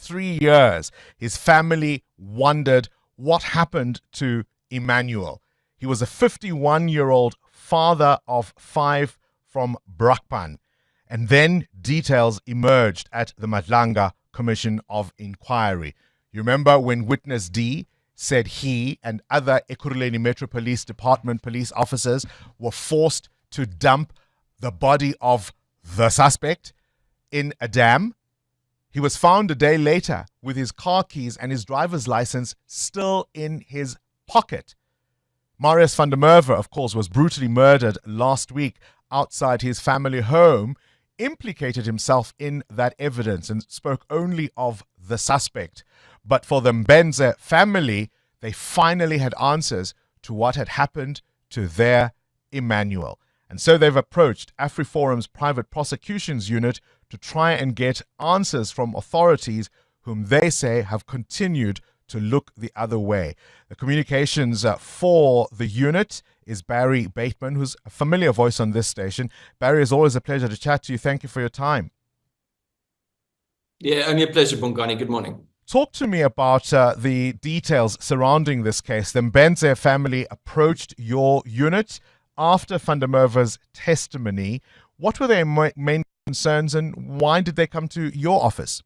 3 years, his family wondered what happened to Emmanuel. He was a 51-year-old father of 5 from Brakpan. And then details emerged at the Madlanga Commission of Inquiry. You remember when Witness D said he and other Ekurhuleni Metro Police Department police officers were forced to dump the body of the suspect in a dam? He was found a day later with his car keys and his driver's license still in his pocket. Marius van der Merwe, of course, was brutally murdered last week outside his family home, implicated himself in that evidence and spoke only of the suspect. But for the Mbense family, they finally had answers to what had happened to their Emmanuel. And so they've approached AfriForum's private prosecutions unit to try and get answers from authorities whom they say have continued to look the other way. The communications for the unit is Barry Bateman, who's a familiar voice on this station. Barry, it's always a pleasure to chat to you. Thank you for your time. Yeah, only a pleasure, Bongani. Good morning. Talk to me about the details surrounding this case. The Mbense family approached your unit after van der Merwe's testimony. What were their main concerns and why did they come to your office?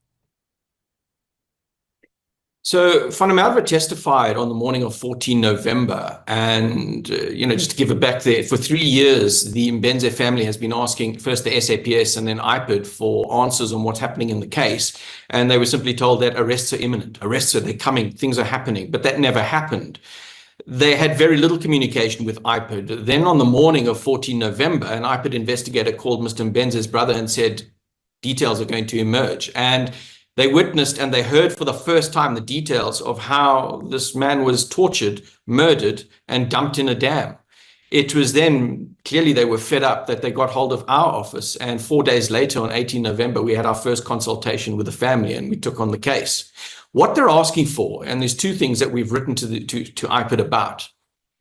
So van der Merwe testified on the morning of 14 November. And, just to give it back there, for 3 years, the Mbense family has been asking first the SAPS and then IPID for answers on what's happening in the case. And they were simply told that arrests are imminent. Arrests they're coming. Things are happening. But that never happened. They had very little communication with IPID. Then on the morning of 14 November, an IPID investigator called Mr. Mbense's brother and said, details are going to emerge. And they witnessed and they heard for the first time the details of how this man was tortured, murdered, and dumped in a dam. It was then clearly they were fed up that they got hold of our office. And 4 days later, on 18 November, we had our first consultation with the family and we took on the case. What they're asking for, and there's 2 things that we've written to IPID about.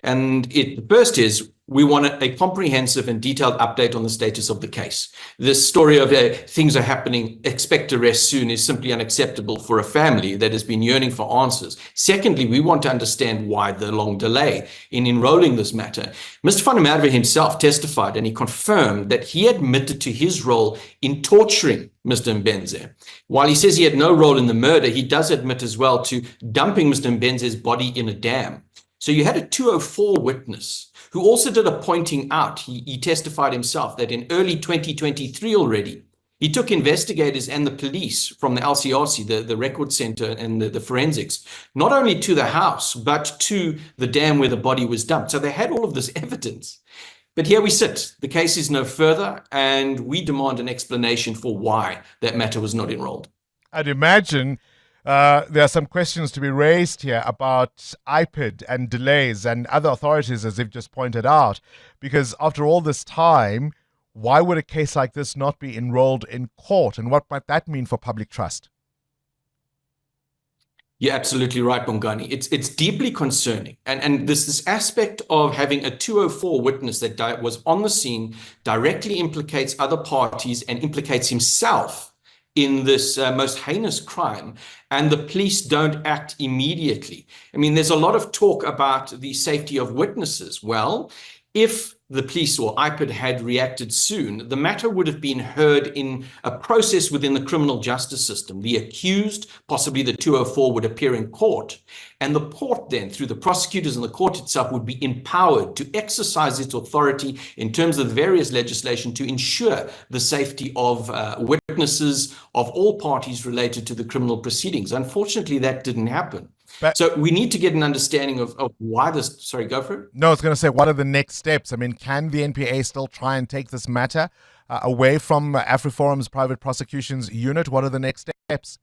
And the first is we want a comprehensive and detailed update on the status of the case. This story of things are happening, expect arrest soon is simply unacceptable for a family that has been yearning for answers. Secondly, we want to understand why the long delay in enrolling this matter. Mr. van der Merwe himself testified and he confirmed that he admitted to his role in torturing Mr. Mbense. While he says he had no role in the murder, he does admit as well to dumping Mr. Mbense's body in a dam. So you had a 204 witness who also did a pointing out. He testified himself that in early 2023 already, he took investigators and the police from the LCRC, the record center and the forensics, not only to the house, but to the dam where the body was dumped. So they had all of this evidence. But here we sit. The case is no further, and we demand an explanation for why that matter was not enrolled. I'd imagine there are some questions to be raised here about IPID and delays and other authorities, as they've just pointed out, because after all this time, why would a case like this not be enrolled in court, and what might that mean for public trust? You're absolutely right, Bongani. It's deeply concerning. And this aspect of having a 204 witness that was on the scene directly implicates other parties and implicates himself in this most heinous crime, and the police don't act immediately. I mean, there's a lot of talk about the safety of witnesses. Well, if the police or IPID had reacted soon, the matter would have been heard in a process within the criminal justice system. The accused, possibly the 204, would appear in court, and the court then, through the prosecutors and the court itself, would be empowered to exercise its authority in terms of the various legislation to ensure the safety of witnesses of all parties related to the criminal proceedings. Unfortunately, that didn't happen. So we need to get an understanding of why this. Sorry, go for it. No, I was going to say, what are the next steps? I mean, can the NPA still try and take this matter away from AfriForum's private prosecutions unit? What are the next steps?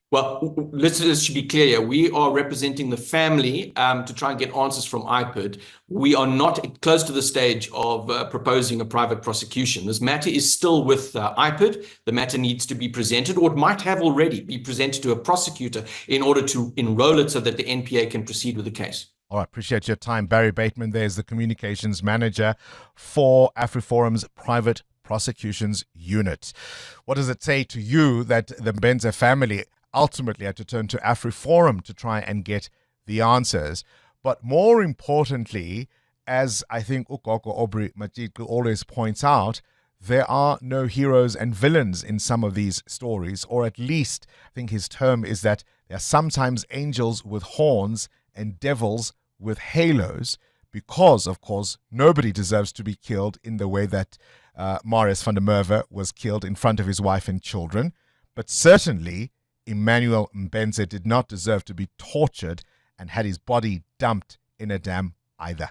Well, let's be clear here. We are representing the family to try and get answers from IPID. We are not close to the stage of proposing a private prosecution. This matter is still with IPID. The matter needs to be presented, or it might have already be presented to a prosecutor in order to enroll it so that the NPA can proceed with the case. All right, appreciate your time. Barry Bateman, there's the communications manager for AfriForum's private Prosecution's unit. What does it say to you that the Mbense family ultimately had to turn to AfriForum to try and get the answers? But more importantly, as I think Ukoko Aubrey Majiku always points out, there are no heroes and villains in some of these stories, or at least I think his term is that there are sometimes angels with horns and devils with halos, because, of course, nobody deserves to be killed in the way that Marius van der Merwe was killed in front of his wife and children. But certainly, Emmanuel Mbense did not deserve to be tortured and had his body dumped in a dam either.